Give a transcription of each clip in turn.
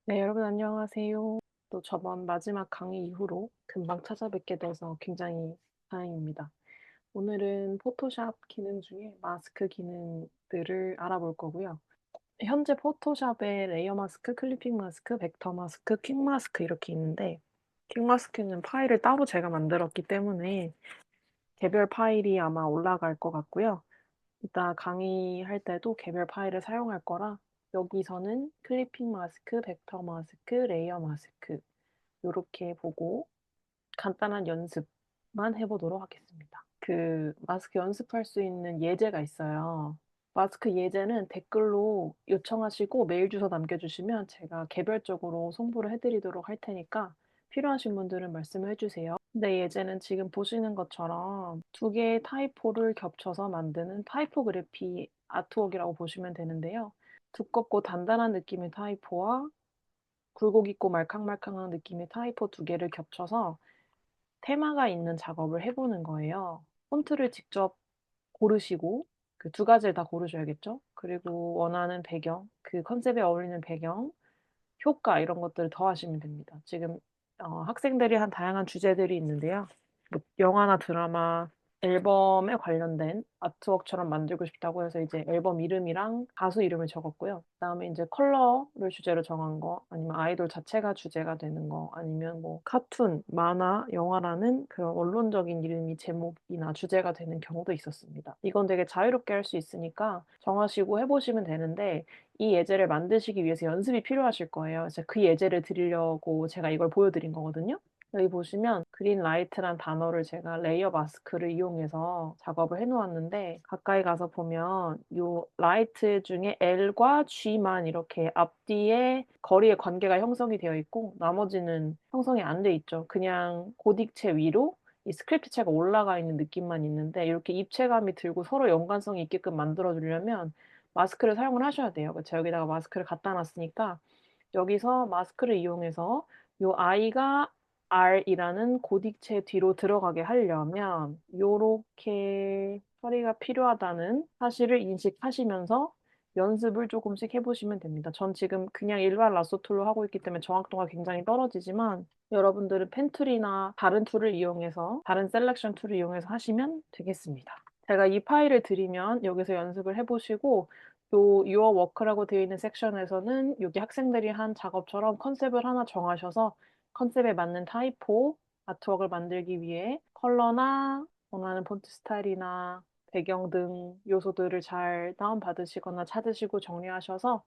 네, 여러분 안녕하세요. 또 저번 마지막 강의 이후로 금방 찾아뵙게 돼서 굉장히 다행입니다. 오늘은 포토샵 기능 중에 마스크 기능들을 알아볼 거고요. 현재 포토샵에 레이어 마스크, 클리핑 마스크, 벡터 마스크, 퀵 마스크 이렇게 있는데 퀵 마스크는 파일을 따로 제가 만들었기 때문에 개별 파일이 아마 올라갈 것 같고요. 이따 강의할 때도 개별 파일을 사용할 거라 여기서는 클리핑 마스크, 벡터 마스크, 레이어 마스크 요렇게 보고 간단한 연습만 해 보도록 하겠습니다. 그 마스크 연습할 수 있는 예제가 있어요. 마스크 예제는 댓글로 요청하시고 메일 주소 남겨주시면 제가 개별적으로 송부를 해 드리도록 할 테니까 필요하신 분들은 말씀을 해 주세요. 네, 예제는 지금 보시는 것처럼 두 개의 타이포를 겹쳐서 만드는 타이포그래피 아트웍이라고 보시면 되는데요. 두껍고 단단한 느낌의 타이포와 굴곡 있고 말캉말캉한 느낌의 타이포 두 개를 겹쳐서 테마가 있는 작업을 해 보는 거예요. 폰트를 직접 고르시고 그 두 가지를 다 고르셔야겠죠. 그리고 원하는 배경, 그 컨셉에 어울리는 배경, 효과 이런 것들을 더하시면 됩니다. 지금 학생들이 한 다양한 주제들이 있는데요. 뭐 영화나 드라마, 앨범에 관련된 아트웍처럼 만들고 싶다고 해서 이제 앨범 이름이랑 가수 이름을 적었고요. 그다음에 인제 컬러를 주제로 정한 거 아니면 아이돌 자체가 주제가 되는 거 아니면 뭐 카툰, 만화, 영화라는 그런 원론적인 이름이 제목이나 주제가 되는 경우도 있었습니다. 이건 되게 자유롭게 할 수 있으니까 정하시고 해 보시면 되는데 이 예제를 만드시기 위해서 연습이 필요하실 거예요. 그래서 그 예제를 드리려고 제가 이걸 보여 드린 거거든요. 여기 보시면 그린라이트란 단어를 제가 레이어 마스크를 이용해서 작업을 해 놓았는데 가까이 가서 보면 요 라이트 중에 L과 G만 이렇게 앞뒤에 거리의 관계가 형성이 되어 있고 나머지는 형성이 안 돼 있죠. 그냥 고딕체 위로 이 스크립트체가 올라가 있는 느낌만 있는데 이렇게 입체감이 들고 서로 연관성이 있게끔 만들어 주려면 마스크를 사용을 하셔야 돼요. 제가 여기다가 마스크를 갖다 놨으니까 여기서 마스크를 이용해서 요 I가 R이라는 고딕체 뒤로 들어가게 하려면 요렇게 처리가 필요하다는 사실을 인식하시면서 연습을 쪼금씩 해 보시면 됩니다. 전 지금 그냥 일반 라sso 툴로 하고 있기 때문에 정확도가 굉장히 떨어지지만 여러분들은 펜 툴이나 다른 툴을 이용해서 다른 셀렉션 툴을 이용해서 하시면 되겠습니다. 제가 이 파일을 드리면 여기서 연습을 해 보시고 요 your work라고 되어 있는 섹션에서는 여기 학생들이 한 작업처럼 컨셉을 하나 정하셔서 컨셉에 맞는 타이포 아트웍을 만들기 위해 컬러나 원하는 폰트 스타일이나 배경 등 요소들을 잘 다운받으시거나 찾으시고 정리하셔서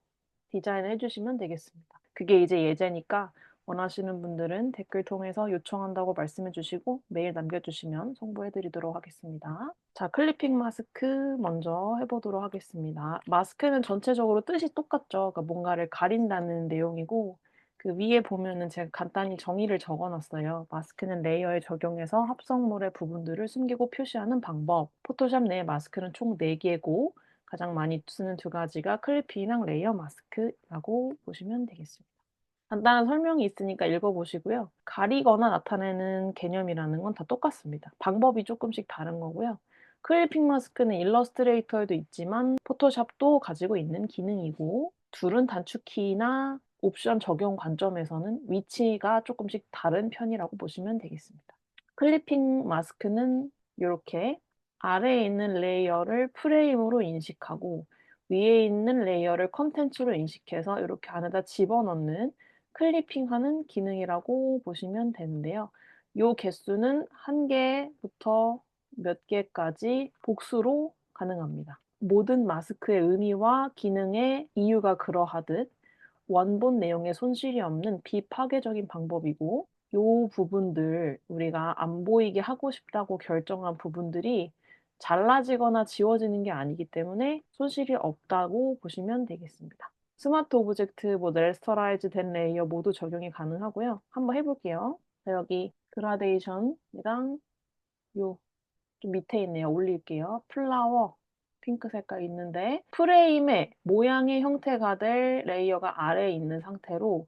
디자인을 해 주시면 되겠습니다. 그게 이제 예제니까 원하시는 분들은 댓글 통해서 요청한다고 말씀해 주시고 메일 남겨 주시면 송부해 드리도록 하겠습니다. 자, 클리핑 마스크 먼저 해 보도록 하겠습니다. 마스크는 전체적으로 뜻이 똑같죠. 그러니까 뭔가를 가린다는 내용이고 그 위에 보면은 제가 간단히 정의를 적어 놨어요. 마스크는 레이어에 적용해서 합성물의 부분들을 숨기고 표시하는 방법. 포토샵 내의 마스크는 총 4 개고 가장 많이 쓰는 두 가지가 클리핑이랑 레이어 마스크라고 보시면 되겠습니다. 간단한 설명이 있으니까 읽어 보시고요. 가리거나 나타내는 개념이라는 건 다 똑같습니다. 방법이 쪼끔씩 다른 거고요. 클리핑 마스크는 일러스트레이터에도 있지만 포토샵도 가지고 있는 기능이고 둘은 단축키나 옵션 적용 관점에서는 위치가 쪼끔씩 다른 편이라고 보시면 되겠습니다. 클리핑 마스크는 요렇게 아래에 있는 레이어를 프레임으로 인식하고 위에 있는 레이어를 콘텐츠로 인식해서 요렇게 안에다 집어넣는 클리핑하는 기능이라고 보시면 되는데요. 요 개수는 1 개부터 몇 개까지 복수로 가능합니다. 모든 마스크의 의미와 기능의 이유가 그러하듯 원본 내용에 손실이 없는 비파괴적인 방법이고 요 부분들 우리가 안 보이게 하고 싶다고 결정한 부분들이 잘라지거나 지워지는 게 아니기 때문에 손실이 없다고 보시면 되겠습니다. 스마트 오브젝트 뭐 레스터라이즈 된 레이어 모두 적용이 가능하고요. 한번 해 볼게요. 자, 여기 그라데이션이랑 요 좀 밑에 있네요. 올릴게요. 플라워 핑크 색깔 있는데 프레임의 모양의 형태가 될 레이어가 아래에 있는 상태로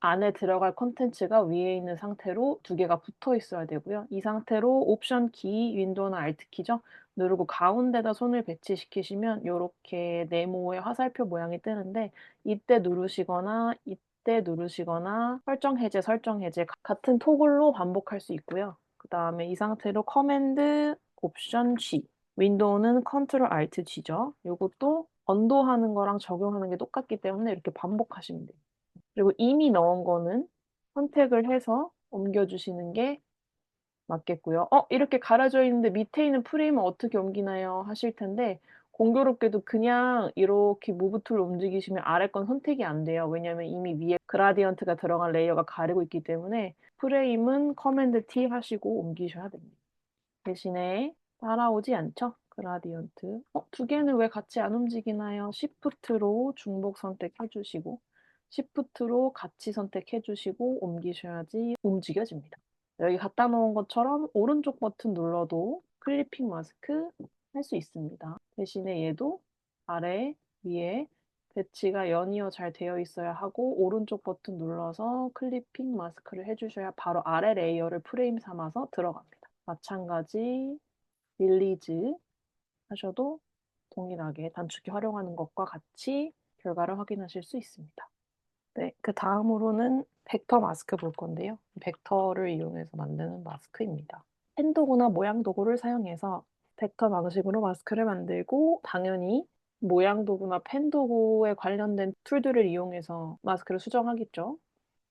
안에 들어갈 콘텐츠가 위에 있는 상태로 두 개가 붙어 있어야 되고요. 이 상태로 옵션 키, 윈도우나 알트 키죠. 누르고 가운데다 손을 배치시키시면 요렇게 네모의 화살표 모양이 뜨는데 이때 누르시거나 이때 누르시거나 설정 해제, 설정 해제 같은 토글로 반복할 수 있고요. 그 다음에 이 상태로 커맨드 옵션 G, 윈도우는 컨트롤 알트 G죠. 이것도 언도하는 거랑 적용하는 게 똑같기 때문에 이렇게 반복하시면 돼요. 그리고 이미 넣은 거는 선택을 해서 옮겨주시는 게 맞겠고요. 이렇게 가려져 있는데 밑에 있는 프레임은 어떻게 옮기나요? 하실 텐데 공교롭게도 그냥 이렇게 무브 툴 움직이시면 아래 건 선택이 안 돼요. 왜냐면 이미 위에 그라디언트가 들어간 레이어가 가리고 있기 때문에 프레임은 커맨드 T 하시고 옮기셔야 됩니다. 대신에 따라오지 않죠? 그라디언트. 두 개는 왜 같이 안 움직이나요? 시프트로 중복 선택해 주시고 시프트로 같이 선택해 주시고 옮기셔야지 움직여집니다. 여기 갖다 놓은 것처럼 오른쪽 버튼 눌러도 클리핑 마스크 할 수 있습니다. 대신에 얘도 아래, 위에 배치가 연이어 잘 되어 있어야 하고 오른쪽 버튼 눌러서 클리핑 마스크를 해주셔야 바로 아래 레이어를 프레임 삼아서 들어갑니다. 마찬가지 릴리즈 하셔도 동일하게 단축키 활용하는 것과 같이 결과를 확인하실 수 있습니다. 네, 그 다음으로는 벡터 마스크 볼 건데요. 벡터를 이용해서 만드는 마스크입니다. 펜 도구나 모양 도구를 사용해서 벡터 방식으로 마스크를 만들고 당연히 모양 도구나 펜 도구에 관련된 툴들을 이용해서 마스크를 수정하겠죠.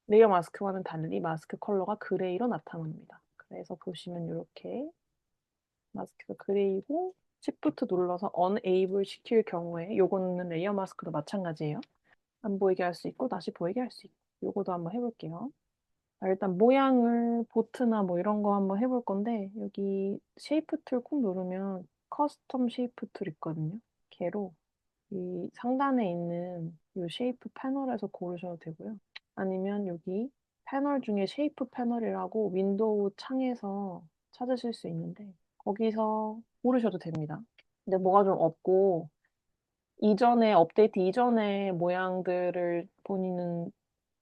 레이어 마스크와는 달리 마스크 컬러가 그레이로 나타납니다. 그래서 보시면 이렇게 마스크가 그레이고 Shift 눌러서 Unable 시킬 경우에 요거는 레이어 마스크도 마찬가지예요. 안 보이게 할 수 있고 다시 보이게 할 수 있고 요거도 한번 해볼게요. 일단 모양을 보트나 뭐 이런 거 한번 해볼 건데 여기 쉐이프 툴 꾹 누르면 커스텀 쉐이프 툴 있거든요. 걔로 이 상단에 있는 이 쉐이프 패널에서 고르셔도 되고요. 아니면 여기 패널 중에 쉐이프 패널이라고 윈도우 창에서 찾으실 수 있는데 거기서 고르셔도 됩니다. 근데 뭐가 좀 없고 이전에 업데이트 이전의 모양들을 본인은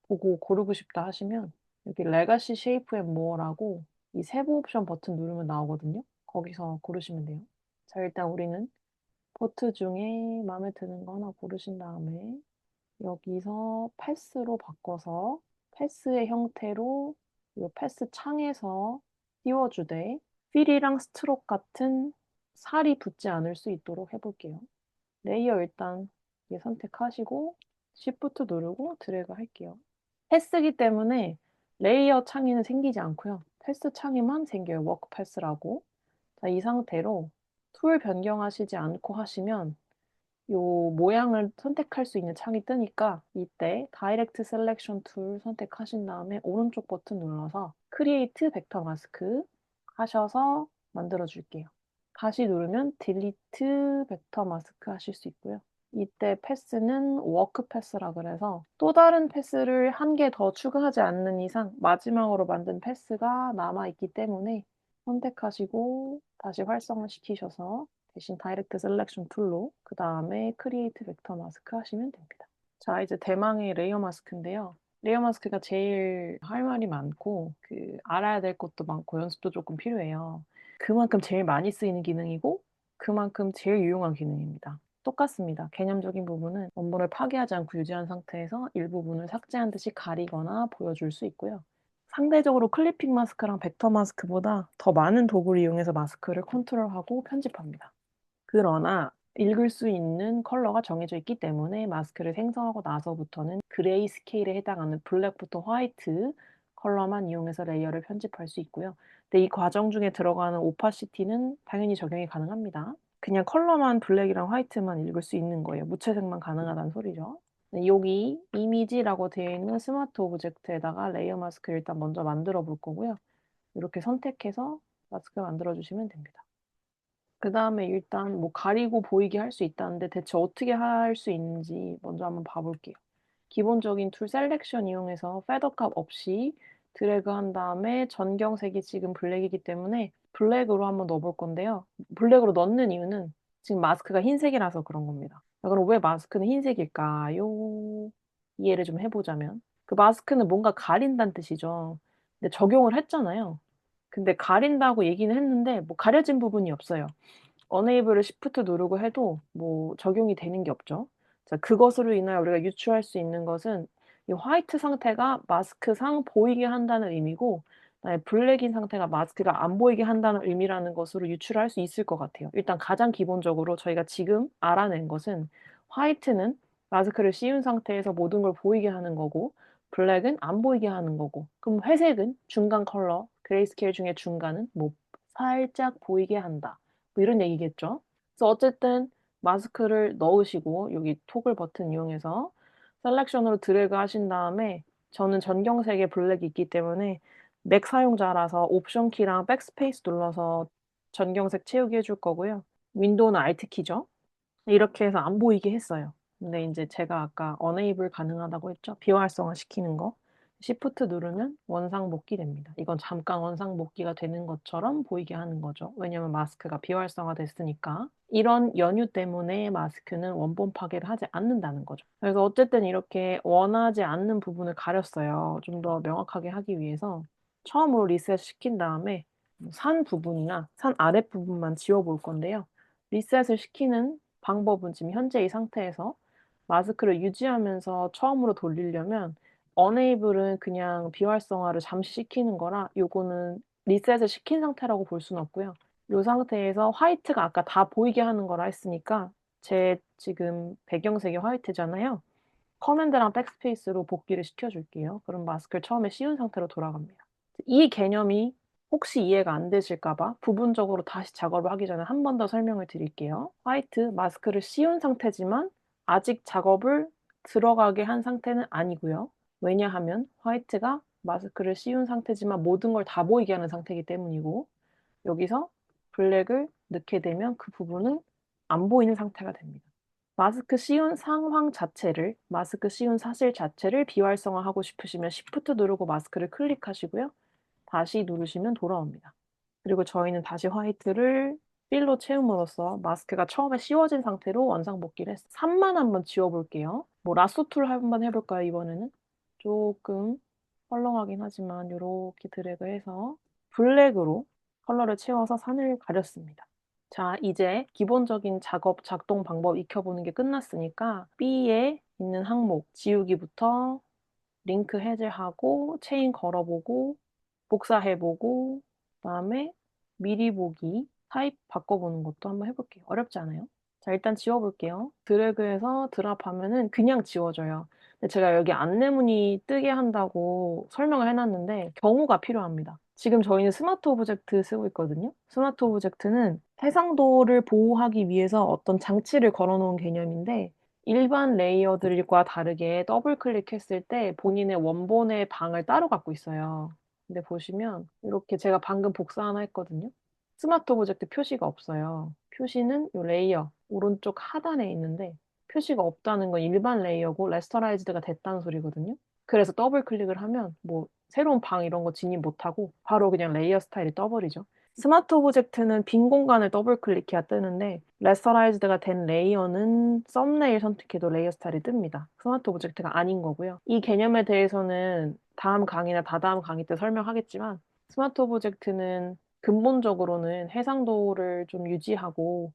보고 고르고 싶다 하시면 여기 레가시 쉐이프 앤 모어라고 이 세부 옵션 버튼 누르면 나오거든요. 거기서 고르시면 돼요. 자, 일단 우리는 버튼 중에 마음에 드는 거 하나 고르신 다음에 여기서 패스로 바꿔서 패스의 형태로 이 패스 창에서 띄워주되 필이랑 스트록 같은 살이 붙지 않을 수 있도록 해볼게요. 레이어 일단 선택하시고 Shift 누르고 드래그 할게요. 패스기 때문에 레이어 창에는 생기지 않고요. 패스 창에만 생겨요. 워크 패스라고. 자, 이 상태로 툴 변경하시지 않고 하시면 요 모양을 선택할 수 있는 창이 뜨니까 이때 다이렉트 셀렉션 툴 선택하신 다음에 오른쪽 버튼 눌러서 크리에이트 벡터 마스크 하셔서 만들어 줄게요. 다시 누르면 딜리트 벡터 마스크 하실 수 있고요. 이때 패스는 워크 패스라 그래서 또 다른 패스를 한 개 더 추가하지 않는 이상 마지막으로 만든 패스가 남아있기 때문에 선택하시고 다시 활성화 시키셔서 대신 다이렉트 셀렉션 툴로 그 다음에 크리에이트 벡터 마스크 하시면 됩니다. 자, 이제 대망의 레이어 마스크인데요. 레이어 마스크가 제일 할 말이 많고 알아야 될 것도 많고 연습도 조금 필요해요. 그만큼 제일 많이 쓰이는 기능이고 그만큼 제일 유용한 기능입니다. 똑같습니다. 개념적인 부분은 원본을 파괴하지 않고 유지한 상태에서 일부분을 삭제한 듯이 가리거나 보여줄 수 있고요. 상대적으로 클리핑 마스크랑 벡터 마스크보다 더 많은 도구를 이용해서 마스크를 컨트롤하고 편집합니다. 그러나 읽을 수 있는 컬러가 정해져 있기 때문에 마스크를 생성하고 나서부터는 그레이 스케일에 해당하는 블랙부터 화이트 컬러만 이용해서 레이어를 편집할 수 있고요. 근데 이 과정 중에 들어가는 오파시티는 당연히 적용이 가능합니다. 그냥 컬러만 블랙이랑 화이트만 읽을 수 있는 거예요. 무채색만 가능하다는 소리죠. 네, 여기 이미지라고 되어 있는 스마트 오브젝트에다가 레이어 마스크 일단 먼저 만들어 볼 거고요. 이렇게 선택해서 마스크 만들어 주시면 됩니다. 그 다음에 일단 뭐 가리고 보이게 할 수 있다는데 대체 어떻게 할 수 있는지 먼저 한번 봐볼게요. 기본적인 툴 셀렉션 이용해서 패더 값 없이 드래그 한 다음에 전경색이 지금 블랙이기 때문에 블랙으로 한번 넣어볼 건데요. 블랙으로 넣는 이유는 지금 마스크가 흰색이라서 그런 겁니다. 그럼 왜 마스크는 흰색일까요? 이해를 좀 해보자면 그 마스크는 뭔가 가린다는 뜻이죠. 근데 적용을 했잖아요. 근데 가린다고 얘기는 했는데 뭐 가려진 부분이 없어요. 어네이블을 시프트 누르고 해도 뭐 적용이 되는 게 없죠. 자, 그것으로 인하여 우리가 유추할 수 있는 것은 이 화이트 상태가 마스크상 보이게 한다는 의미고 그다음에 블랙인 상태가 마스크가 안 보이게 한다는 의미라는 것으로 유추를 할 수 있을 것 같아요. 일단 가장 기본적으로 저희가 지금 알아낸 것은 화이트는 마스크를 씌운 상태에서 모든 걸 보이게 하는 거고 블랙은 안 보이게 하는 거고 그럼 회색은 중간 컬러 그레이스케일 중에 중간은 뭐 살짝 보이게 한다. 뭐 이런 얘기겠죠. 그래서 어쨌든 마스크를 넣으시고 여기 토글 버튼 이용해서 셀렉션으로 드래그 하신 다음에 저는 전경색의 블랙이 있기 때문에 맥 사용자라서 옵션 키랑 백스페이스 눌러서 전경색 채우기 해줄 거고요. 윈도우는 알트 키죠. 이렇게 해서 안 보이게 했어요. 근데 인제 제가 아까 enable 가능하다고 했죠. 비활성화 시키는 거. 시프트 누르면 원상복귀 됩니다. 이건 잠깐 원상복귀가 되는 것처럼 보이게 하는 거죠. 왜냐면 마스크가 비활성화됐으니까. 이런 연유 때문에 마스크는 원본 파괴를 하지 않는다는 거죠. 그래서 어쨌든 이렇게 원하지 않는 부분을 가렸어요. 좀 더 명확하게 하기 위해서. 처음으로 리셋 시킨 다음에 산 부분이나 산 아랫부분만 지워 볼 건데요. 리셋을 시키는 방법은 지금 현재 이 상태에서 마스크를 유지하면서 처음으로 돌리려면 enable은 그냥 비활성화를 잠시 시키는 거라 요거는 리셋을 시킨 상태라고 볼 수는 없고요. 요 상태에서 화이트가 아까 다 보이게 하는 거라 했으니까 제 지금 배경색이 화이트잖아요. 커맨드랑 백스페이스로 복귀를 시켜 줄게요. 그럼 마스크를 처음에 씌운 상태로 돌아갑니다. 이 개념이 혹시 이해가 안 되실까 봐 부분적으로 다시 작업을 하기 전에 한 번 더 설명을 드릴게요. 화이트 마스크를 씌운 상태지만 아직 작업을 들어가게 한 상태는 아니고요. 왜냐하면 화이트가 마스크를 씌운 상태지만 모든 걸 다 보이게 하는 상태이기 때문이고 여기서 블랙을 넣게 되면 그 부분은 안 보이는 상태가 됩니다. 마스크 씌운 상황 자체를 마스크 씌운 사실 자체를 비활성화하고 싶으시면 Shift 누르고 마스크를 클릭하시고요. 다시 누르시면 돌아옵니다. 그리고 저희는 다시 화이트를 필로 채움으로써 마스크가 처음에 씌워진 상태로 원상복귀를 했어요. 산만 한번 지워 볼게요. 뭐 라sso 툴 한번 해 볼까요, 이번에는? 쪼끔 헐렁하긴 하지만 요렇게 드래그해서 블랙으로 컬러를 채워서 산을 가렸습니다. 자, 이제 기본적인 작업 작동 방법 익혀 보는 게 끝났으니까 B에 있는 항목 지우기부터 링크 해제하고 체인 걸어 보고 복사해 보고 그다음에 미리 보기 타입 바꿔 보는 것도 한번 해 볼게요. 어렵지 않아요. 자, 일단 지워 볼게요. 드래그해서 드랍하면은 그냥 지워져요. 근데 제가 여기 안내문이 뜨게 한다고 설명을 해 놨는데 경우가 필요합니다. 지금 저희는 스마트 오브젝트 쓰고 있거든요. 스마트 오브젝트는 해상도를 보호하기 위해서 어떤 장치를 걸어 놓은 개념인데 일반 레이어들과 다르게 더블 클릭했을 때 본인의 원본의 방을 따로 갖고 있어요. 근데 보시면 이렇게 제가 방금 복사 하나 했거든요. 스마트 오브젝트 표시가 없어요. 표시는 요 레이어 오른쪽 하단에 있는데 표시가 없다는 건 일반 레이어고 레스터라이즈드가 됐다는 소리거든요. 그래서 더블 클릭을 하면 뭐 새로운 방 이런 거 진입 못하고 바로 그냥 레이어 스타일이 떠버리죠. 스마트 오브젝트는 빈 공간을 더블 클릭해야 뜨는데 레스터라이즈드가 된 레이어는 썸네일 선택해도 레이어 스타일이 뜹니다. 스마트 오브젝트가 아닌 거고요. 이 개념에 대해서는 다음 강의나 다다음 강의 때 설명하겠지만 스마트 오브젝트는 근본적으로는 해상도를 좀 유지하고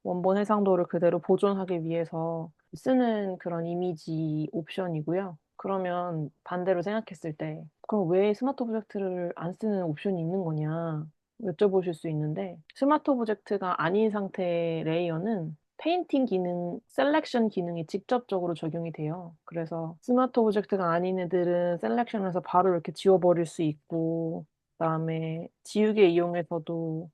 원본 해상도를 그대로 보존하기 위해서 쓰는 그런 이미지 옵션이고요. 그러면 반대로 생각했을 때 그럼 왜 스마트 오브젝트를 안 쓰는 옵션이 있는 거냐 여쭤보실 수 있는데 스마트 오브젝트가 아닌 상태의 레이어는 페인팅 기능, 셀렉션 기능이 직접적으로 적용이 돼요. 그래서 스마트 오브젝트가 아닌 애들은 셀렉션에서 바로 이렇게 지워버릴 수 있고 그다음에 지우개 이용해서도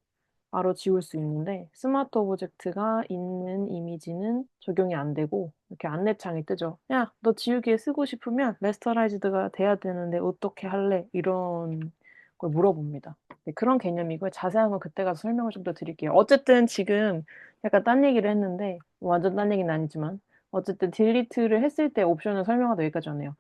바로 지울 수 있는데 스마트 오브젝트가 있는 이미지는 적용이 안 되고 이렇게 안내창이 뜨죠. "야, 너 지우개 쓰고 싶으면 레스터라이즈드가 돼야 되는데 어떻게 할래?" 이런 걸 물어봅니다. 네, 그런 개념이고요. 자세한 건 그때 가서 설명을 좀 더 드릴게요. 어쨌든 지금 약간 딴 얘기를 했는데 완전 딴 얘기는 아니지만 어쨌든 딜리트를 했을 때 옵션을 설명하다 여기까지 왔네요.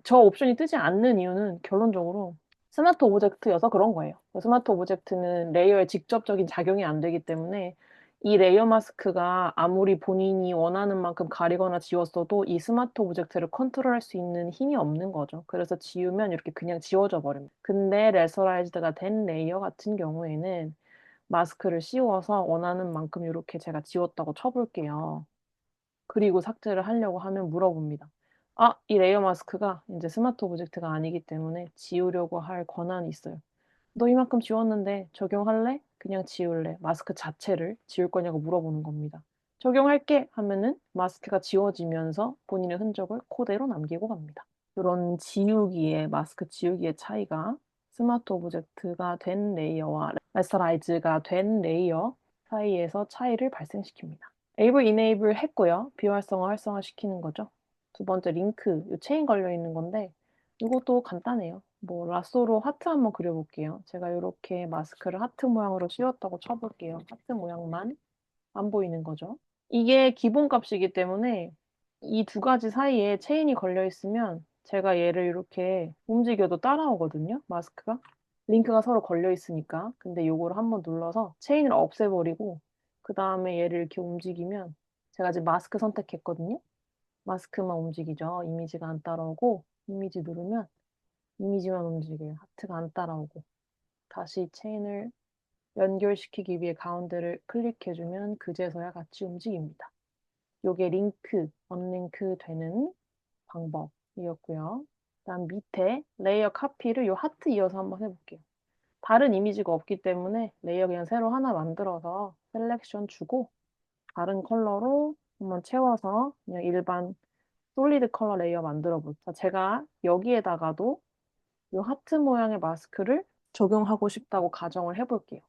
저 옵션이 뜨지 않는 이유는 결론적으로 스마트 오브젝트여서 그런 거예요. 스마트 오브젝트는 레이어에 직접적인 작용이 안 되기 때문에 이 레이어 마스크가 아무리 본인이 원하는 만큼 가리거나 지웠어도 이 스마트 오브젝트를 컨트롤할 수 있는 힘이 없는 거죠. 그래서 지우면 이렇게 그냥 지워져 버립니다. 근데 레서라이즈드가 된 레이어 같은 경우에는 마스크를 씌워서 원하는 만큼 요렇게 제가 지웠다고 쳐 볼게요. 그리고 삭제를 하려고 하면 물어봅니다. 이 레이어 마스크가 이제 스마트 오브젝트가 아니기 때문에 지우려고 할 권한이 있어요. "너 이만큼 지웠는데 적용할래? 그냥 지울래?" 마스크 자체를 지울 거냐고 물어보는 겁니다. "적용할게." 하면은 마스크가 지워지면서 본인의 흔적을 그대로 남기고 갑니다. 요런 지우기의 마스크 지우기의 차이가 스마트 오브젝트가 된 레이어와 라스터라이즈가 된 레이어 사이에서 차이를 발생시킵니다. AV 이네이블 했고요. 비활성화, 활성화시키는 거죠. 두 번째 링크, 요 체인 걸려 있는 건데 요것도 간단해요. 뭐 라쏘로 하트 한번 그려 볼게요. 제가 요렇게 마스크를 하트 모양으로 씌웠다고 쳐 볼게요. 하트 모양만 안 보이는 거죠. 이게 기본값이기 때문에 이 두 가지 사이에 체인이 걸려 있으면 제가 얘를 이렇게 움직여도 따라오거든요, 마스크가. 링크가 서로 걸려 있으니까. 근데 요거를 한번 눌러서 체인을 없애 버리고 그다음에 얘를 이렇게 움직이면 제가 지금 마스크 선택했거든요. 마스크만 움직이죠. 이미지가 안 따라오고 이미지 누르면 이미지만 움직여요. 하트가 안 따라오고. 다시 체인을 연결시키기 위해 가운데를 클릭해 주면 그제서야 같이 움직입니다. 요게 링크, 언링크 되는 방법이었고요. 그다음 밑에 레이어 카피를 요 하트 이어서 한번 해 볼게요. 다른 이미지가 없기 때문에 레이어 그냥 새로 하나 만들어서 셀렉션 주고 다른 컬러로 한번 채워서 그냥 일반 솔리드 컬러 레이어 만들어 볼게요. 제가 여기에다가도 요 하트 모양의 마스크를 적용하고 싶다고 가정을 해 볼게요.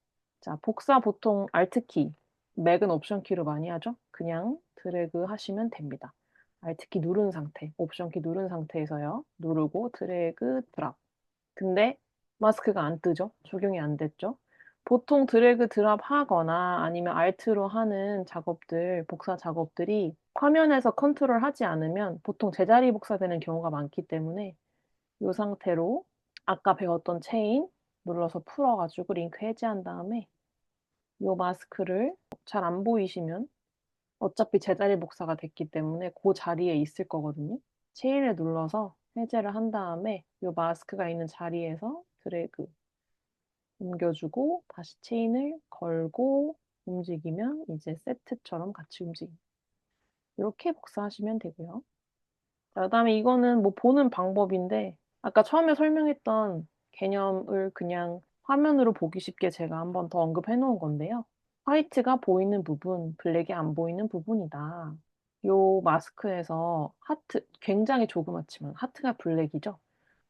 자, 복사 보통 Alt 키, 맥은 옵션 키로 많이 하죠? 그냥 드래그 하시면 됩니다. Alt 키 누른 상태, 옵션 키 누른 상태에서요. 누르고 드래그 드랍. 근데 마스크가 안 뜨죠? 적용이 안 됐죠? 보통 드래그 드랍 하거나 아니면 Alt로 하는 작업들, 복사 작업들이 화면에서 컨트롤 하지 않으면 보통 제자리 복사되는 경우가 많기 때문에 요 상태로 아까 배웠던 체인 눌러서 풀어 가지고 링크 해제한 다음에 요 마스크를 잘 안 보이시면 어차피 제자리 복사가 됐기 때문에 고 자리에 있을 거거든요. 체인을 눌러서 해제를 한 다음에 요 마스크가 있는 자리에서 드래그 옮겨 주고 다시 체인을 걸고 움직이면 이제 세트처럼 같이 움직입니다. 요렇게 복사하시면 되고요. 자, 그다음에 이거는 뭐 보는 방법인데 아까 처음에 설명했던 개념을 그냥 화면으로 보기 쉽게 제가 한 번 더 언급해 놓은 건데요. 화이트가 보이는 부분, 블랙이 안 보이는 부분이다. 요 마스크에서 하트 굉장히 조그맣지만 하트가 블랙이죠.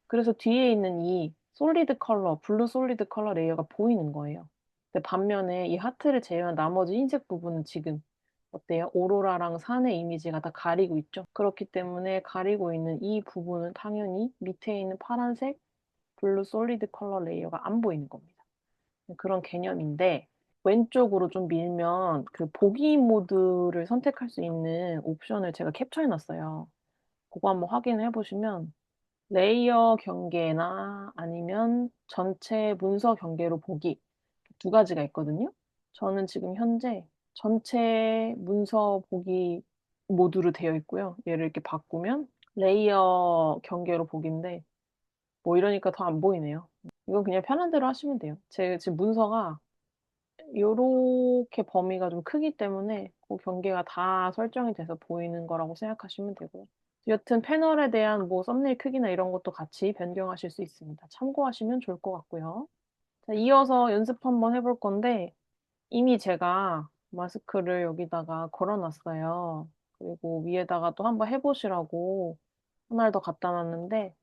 그래서 뒤에 있는 이 솔리드 컬러, 블루 솔리드 컬러 레이어가 보이는 거예요. 근데 반면에 이 하트를 제외한 나머지 흰색 부분은 지금 어때요? 오로라랑 산의 이미지가 다 가리고 있죠. 그렇기 때문에 가리고 있는 이 부분은 당연히 밑에 있는 파란색 블루 솔리드 컬러 레이어가 안 보이는 겁니다. 그런 개념인데 왼쪽으로 좀 밀면 그 보기 모드를 선택할 수 있는 옵션을 제가 캡처해 놨어요. 그거 한번 확인해 보시면 레이어 경계나 아니면 전체 문서 경계로 보기 두 가지가 있거든요. 저는 지금 현재 전체 문서 보기 모드로 되어 있고요. 얘를 이렇게 바꾸면 레이어 경계로 보기인데 뭐 이러니까 더 안 보이네요. 이건 그냥 편한 대로 하시면 돼요. 제 지금 문서가 요렇게 범위가 좀 크기 때문에 그 경계가 다 설정이 돼서 보이는 거라고 생각하시면 되고요. 여튼 패널에 대한 뭐 썸네일 크기나 이런 것도 같이 변경하실 수 있습니다. 참고하시면 좋을 것 같고요. 자, 이어서 연습 한번 해볼 건데 이미 제가 마스크를 여기다가 걸어 놨어요. 그리고 위에다가 또 한번 해 보시라고 하나를 더 갖다 놨는데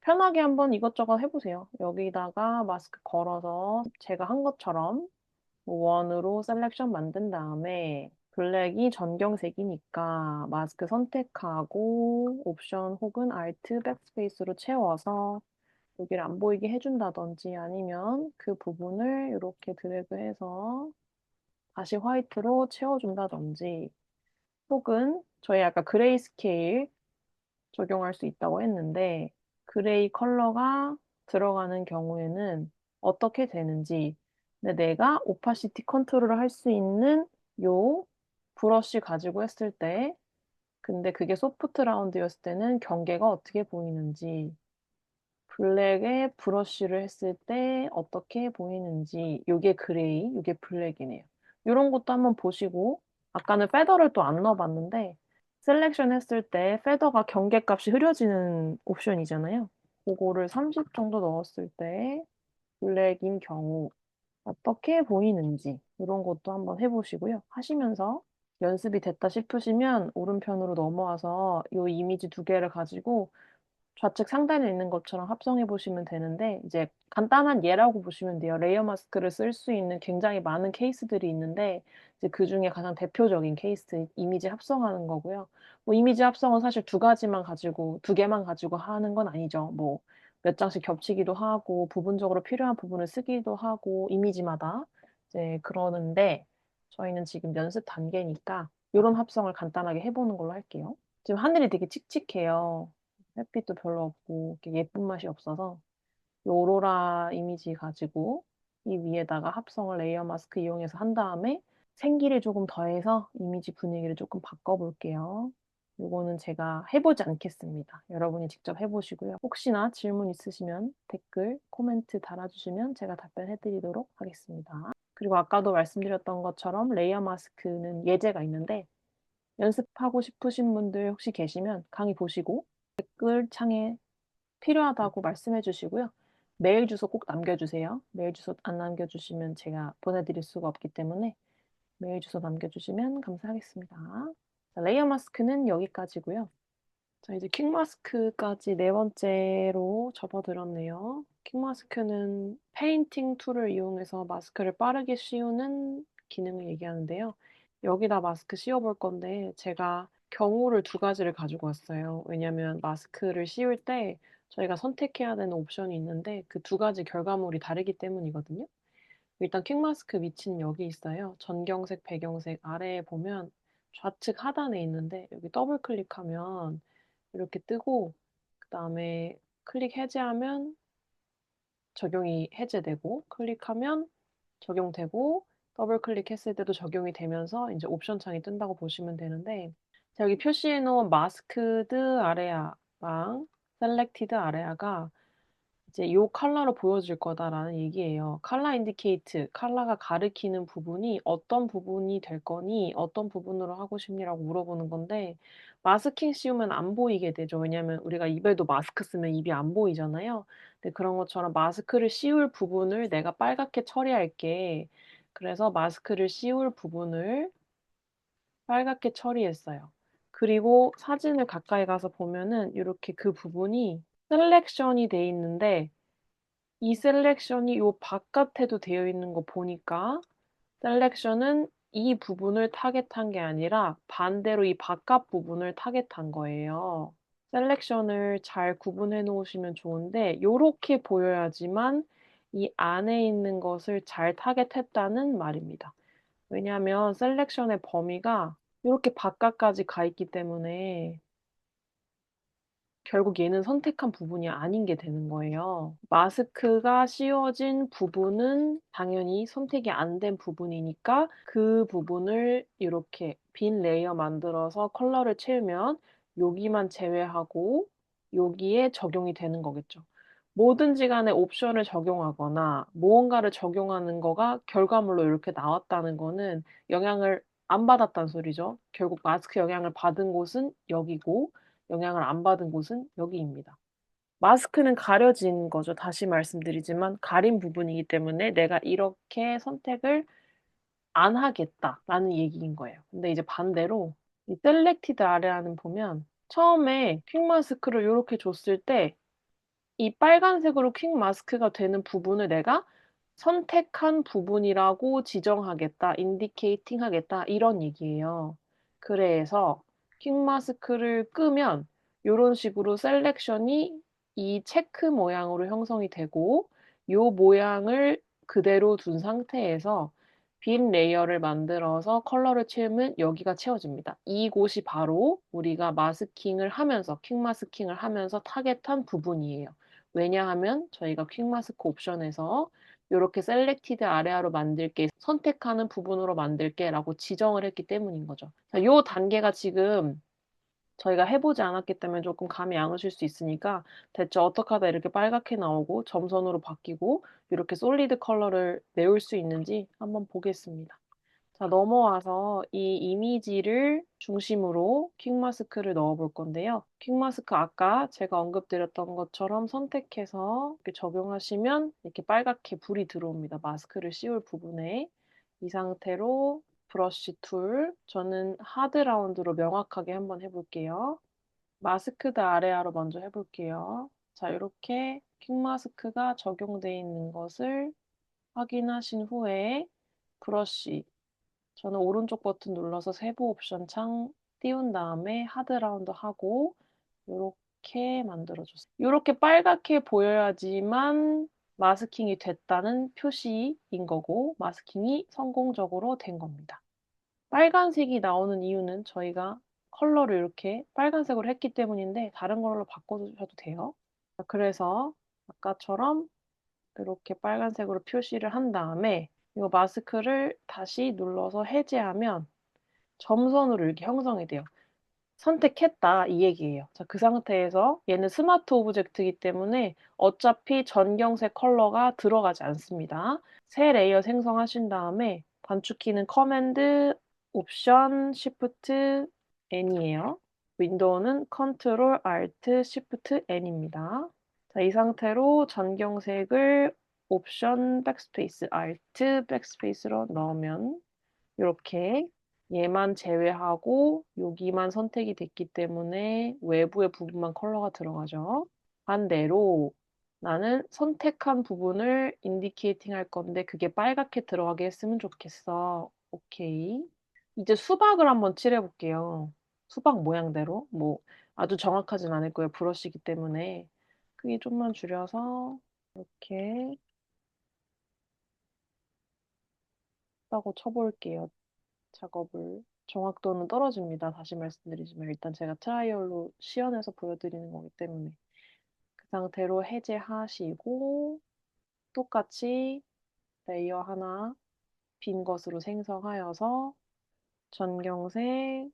편하게 한번 이것저것 해 보세요. 여기다가 마스크 걸어서 제가 한 것처럼 원으로 셀렉션 만든 다음에 블랙이 전경색이니까 마스크 선택하고 옵션 혹은 Alt 백스페이스로 채워서 여기를 안 보이게 해 준다든지 아니면 그 부분을 이렇게 드래그해서 다시 화이트로 채워 준다든지 혹은 저희 아까 그레이스케일 적용할 수 있다고 했는데 그레이 컬러가 들어가는 경우에는 어떻게 되는지 근데 내가 오파시티 컨트롤을 할 수 있는 요 브러쉬 가지고 했을 때 근데 그게 소프트 라운드였을 때는 경계가 어떻게 보이는지 블랙에 브러쉬를 했을 때 어떻게 보이는지 요게 그레이, 요게 블랙이네요. 요런 것도 한번 보시고 아까는 페더를 또 안 넣어 봤는데 셀렉션 했을 때 페더가 경계값이 흐려지는 옵션이잖아요. 그거를 30 정도 넣었을 때 블랙인 경우 어떻게 보이는지 이런 것도 한번 해 보시고요. 하시면서 연습이 됐다 싶으시면 오른편으로 넘어와서 요 이미지 두 개를 가지고 좌측 상단에 있는 것처럼 합성해 보시면 되는데 이제 간단한 예라고 보시면 돼요. 레이어 마스크를 쓸 수 있는 굉장히 많은 케이스들이 있는데 이제 그중에 가장 대표적인 케이스 이미지 합성하는 거고요. 뭐 이미지 합성은 사실 두 가지만 가지고 두 개만 가지고 하는 건 아니죠. 뭐 몇 장씩 겹치기도 하고 부분적으로 필요한 부분을 쓰기도 하고 이미지마다 이제 그러는데 저희는 지금 연습 단계니까 요런 합성을 간단하게 해 보는 걸로 할게요. 지금 하늘이 되게 칙칙해요. 햇빛도 별로 없고 이렇게 예쁜 맛이 없어서 이 오로라 이미지 가지고 이 위에다가 합성을 레이어 마스크 이용해서 한 다음에 생기를 조금 더해서 이미지 분위기를 조금 바꿔볼게요. 요거는 제가 해보지 않겠습니다. 여러분이 직접 해보시고요. 혹시나 질문 있으시면 댓글, 코멘트 달아주시면 제가 답변해드리도록 하겠습니다. 그리고 아까도 말씀드렸던 것처럼 레이어 마스크는 예제가 있는데 연습하고 싶으신 분들 혹시 계시면 강의 보시고 댓글창에 필요하다고 말씀해 주시고요. 메일 주소 꼭 남겨주세요. 메일 주소 안 남겨주시면 제가 보내드릴 수가 없기 때문에 메일 주소 남겨주시면 감사하겠습니다. 자, 레이어 마스크는 여기까지고요. 자, 이제 퀵 마스크까지 네 번째로 접어들었네요. 퀵 마스크는 페인팅 툴을 이용해서 마스크를 빠르게 씌우는 기능을 얘기하는데요. 여기다 마스크 씌워볼 건데 제가 경우를 두 가지를 가지고 왔어요. 왜냐면 마스크를 씌울 때 저희가 선택해야 되는 옵션이 있는데 그 두 가지 결과물이 다르기 때문이거든요. 일단 퀵 마스크 위치는 여기 있어요. 전경색, 배경색 아래에 보면 좌측 하단에 있는데 여기 더블 클릭하면 이렇게 뜨고 그다음에 클릭 해제하면 적용이 해제되고 클릭하면 적용되고 더블 클릭했을 때도 적용이 되면서 인제 옵션 창이 뜬다고 보시면 되는데 자 여기 표시해 놓은 마스크드 아레아랑 셀렉티드 아레아가 이제 "요 컬러로 보여줄 거다."라는 얘기예요. 컬러 인디케이트 컬러가 가리키는 부분이 "어떤 부분이 될 거니? 어떤 부분으로 하고 싶니?"라고 물어보는 건데 마스킹 씌우면 안 보이게 되죠. 왜냐하면 우리가 입에도 마스크 쓰면 입이 안 보이잖아요. 근데 그런 것처럼 마스크를 씌울 부분을 내가 빨갛게 처리할게. 그래서 마스크를 씌울 부분을 빨갛게 처리했어요. 그리고 사진을 가까이 가서 보면은 요렇게 그 부분이 셀렉션이 돼 있는데 이 셀렉션이 요 바깥에도 되어 있는 거 보니까 셀렉션은 이 부분을 타겟한 게 아니라 반대로 이 바깥 부분을 타겟한 거예요. 셀렉션을 잘 구분해 놓으시면 좋은데 요렇게 보여야지만 이 안에 있는 것을 잘 타겟했다는 말입니다. 왜냐하면 셀렉션의 범위가 요렇게 바깥까지 가 있기 때문에 결국 얘는 선택한 부분이 아닌 게 되는 거예요. 마스크가 씌워진 부분은 당연히 선택이 안 된 부분이니까 그 부분을 이렇게 빈 레이어 만들어서 컬러를 채우면 여기만 제외하고 여기에 적용이 되는 거겠죠. 뭐든지 간에 옵션을 적용하거나 무언가를 적용하는 거가 결과물로 이렇게 나왔다는 거는 영향을 안 받았다는 소리죠. 결국 마스크 영향을 받은 곳은 여기고 영향을 안 받은 곳은 여기입니다. 마스크는 가려진 거죠. 다시 말씀드리지만 가린 부분이기 때문에 '내가 이렇게 선택을 안 하겠다.'라는 얘기인 거예요. 근데 이제 반대로 이 셀렉티드 아래아는 보면 처음에 퀵 마스크를 요렇게 줬을 때 이 빨간색으로 퀵 마스크가 되는 부분을 내가 선택한 부분이라고 지정하겠다, indicating 하겠다 이런 얘기예요. 그래서 퀵 마스크를 끄면 요런 식으로 셀렉션이 이 체크 모양으로 형성이 되고 요 모양을 그대로 둔 상태에서 빈 레이어를 만들어서 컬러를 채우면 여기가 채워집니다. 이곳이 바로 우리가 마스킹을 하면서 퀵 마스킹을 하면서 타겟한 부분이에요. 왜냐하면 저희가 퀵 마스크 옵션에서 요렇게 셀렉티드 아레아로 만들게, 선택하는 부분으로 만들게라고 지정을 했기 때문인 거죠. 자, 요 단계가 지금 저희가 해 보지 않았기 때문에 쪼끔 감이 안 오실 수 있으니까 대체 어떻게 하다 이렇게 빨갛게 나오고 점선으로 바뀌고 이렇게 솔리드 컬러를 내올 수 있는지 한번 보겠습니다. 자, 넘어와서 이 이미지를 중심으로 퀵 마스크를 넣어 볼 건데요. 퀵 마스크 아까 제가 언급드렸던 것처럼 선택해서 이렇게 적용하시면 이렇게 빨갛게 불이 들어옵니다. 마스크를 씌울 부분에. 이 상태로 브러쉬 툴, 저는 하드 라운드로 명확하게 한번 해볼게요. 마스크드 아래아로 먼저 해볼게요. 자, 이렇게 퀵 마스크가 적용되어 있는 것을 확인하신 후에 브러쉬, 저는 오른쪽 버튼 눌러서 세부 옵션 창 띄운 다음에 하드 라운드 하고 요렇게 만들어줬어요. 요렇게 빨갛게 보여야지만 마스킹이 됐다는 표시인 거고 마스킹이 성공적으로 된 겁니다. 빨간색이 나오는 이유는 저희가 컬러를 이렇게 빨간색으로 했기 때문인데 다른 걸로 바꿔주셔도 돼요. 그래서 아까처럼 이렇게 빨간색으로 표시를 한 다음에 이 마스크를 다시 눌러서 해제하면 점선으로 이렇게 형성이 돼요. 선택했다 이 얘기예요. 자, 그 상태에서 얘는 스마트 오브젝트이기 때문에 어차피 전경색 컬러가 들어가지 않습니다. 새 레이어 생성하신 다음에 단축키는 커맨드, 옵션, 시프트, N이에요. 윈도우는 컨트롤, 알트, 시프트, N입니다. 자, 이 상태로 전경색을 옵션, 백스페이스, 알트, 백스페이스로 넣으면 이렇게 얘만 제외하고 여기만 선택이 됐기 때문에 외부의 부분만 컬러가 들어가죠. 반대로 나는 선택한 부분을 인디케이팅 할 건데 그게 빨갛게 들어가게 했으면 좋겠어. 오케이. 이제 수박을 한번 칠해 볼게요. 수박 모양대로. 뭐 아주 정확하진 않을 거예요. 브러쉬이기 때문에. 크기 좀만 줄여서 이렇게 하고 쳐볼게요. 작업을. 정확도는 떨어집니다. 다시 말씀드리지만 일단 제가 트라이얼로 시연해서 보여드리는 거기 때문에 그 상태로 해제하시고 똑같이 레이어 하나 빈 것으로 생성하여서 전경색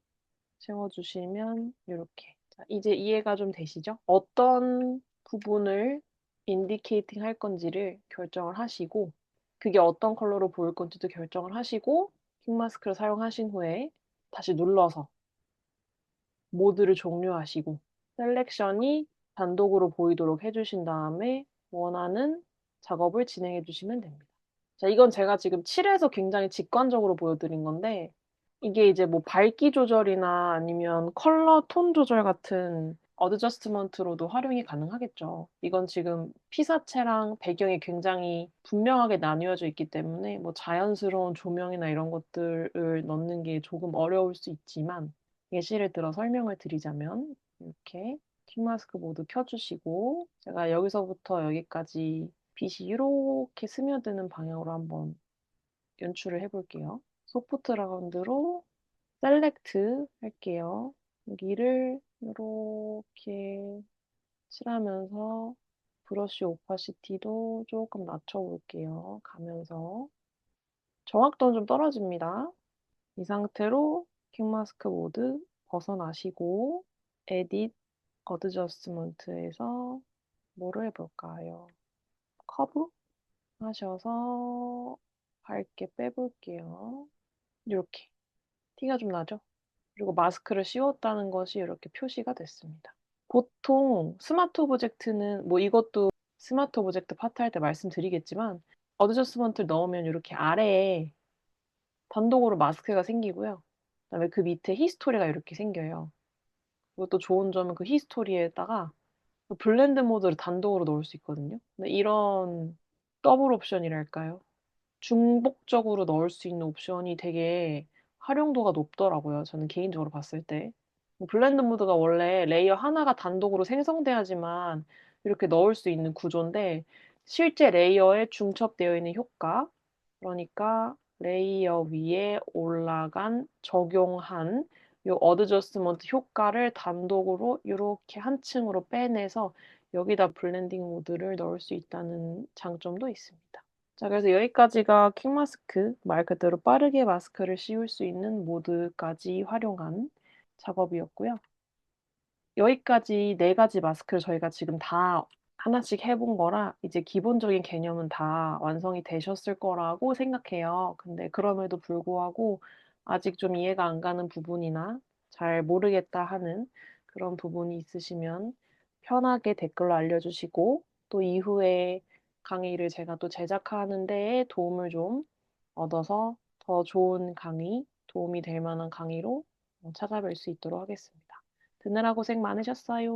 채워주시면 이렇게. 자, 이제 이해가 좀 되시죠? 어떤 부분을 인디케이팅 할 건지를 결정을 하시고 그게 어떤 컬러로 보일 건지도 결정을 하시고 퀵 마스크를 사용하신 후에 다시 눌러서 모드를 종료하시고 셀렉션이 단독으로 보이도록 해주신 다음에 원하는 작업을 진행해 주시면 됩니다. 자, 이건 제가 지금 칠해서 굉장히 직관적으로 보여드린 건데 이게 이제 뭐 밝기 조절이나 아니면 컬러 톤 조절 같은 어드저스트먼트로도 활용이 가능하겠죠. 이건 지금 피사체랑 배경이 굉장히 분명하게 나뉘어져 있기 때문에 뭐 자연스러운 조명이나 이런 것들을 넣는 게 조금 어려울 수 있지만 예시를 들어 설명을 드리자면 이렇게 퀵 마스크 모두 켜주시고 제가 여기서부터 여기까지 빛이 이렇게 스며드는 방향으로 한번 연출을 해볼게요. 소프트 라운드로 셀렉트 할게요. 여기를 이렇게 칠하면서 브러쉬 오파시티도 조금 낮춰볼게요. 가면서 정확도는 좀 떨어집니다. 이 상태로 퀵 마스크 모드 벗어나시고 에딧 어드저스트먼트에서 뭐로 해볼까요? 커브 하셔서 밝게 빼볼게요. 이렇게 티가 좀 나죠? 그리고 마스크를 씌웠다는 것이 이렇게 표시가 됐습니다. 보통 스마트 오브젝트는 뭐 이것도 스마트 오브젝트 파트 할 때 말씀드리겠지만 어드저스트먼트를 넣으면 이렇게 아래에 단독으로 마스크가 생기고요. 그다음에 그 밑에 히스토리가 이렇게 생겨요. 그것도 좋은 점은 그 히스토리에다가 블렌드 모드를 단독으로 넣을 수 있거든요. 근데 이런 더블 옵션이랄까요? 중복적으로 넣을 수 있는 옵션이 되게 활용도가 높더라고요. 저는 개인적으로 봤을 때. 블렌드 모드가 원래 레이어 하나가 단독으로 생성돼야지만 이렇게 넣을 수 있는 구조인데 실제 레이어에 중첩되어 있는 효과, 그러니까 레이어 위에 올라간 적용한 요 어드저스트먼트 효과를 단독으로 이렇게 한 층으로 빼내서 여기다 블렌딩 모드를 넣을 수 있다는 장점도 있습니다. 자, 그래서 여기까지가 퀵 마스크, 말 그대로 빠르게 마스크를 씌울 수 있는 모드까지 활용한 작업이었고요. 여기까지 네 가지 마스크를 저희가 지금 다 하나씩 해본 거라 이제 기본적인 개념은 다 완성이 되셨을 거라고 생각해요. 근데 그럼에도 불구하고 아직 좀 이해가 안 가는 부분이나 잘 모르겠다 하는 그런 부분이 있으시면 편하게 댓글로 알려주시고, 또 이후에 강의를 제가 또 제작하는 데에 도움을 좀 얻어서 더 좋은 강의, 도움이 될 만한 강의로 찾아뵐 수 있도록 하겠습니다. 듣느라 고생 많으셨어요.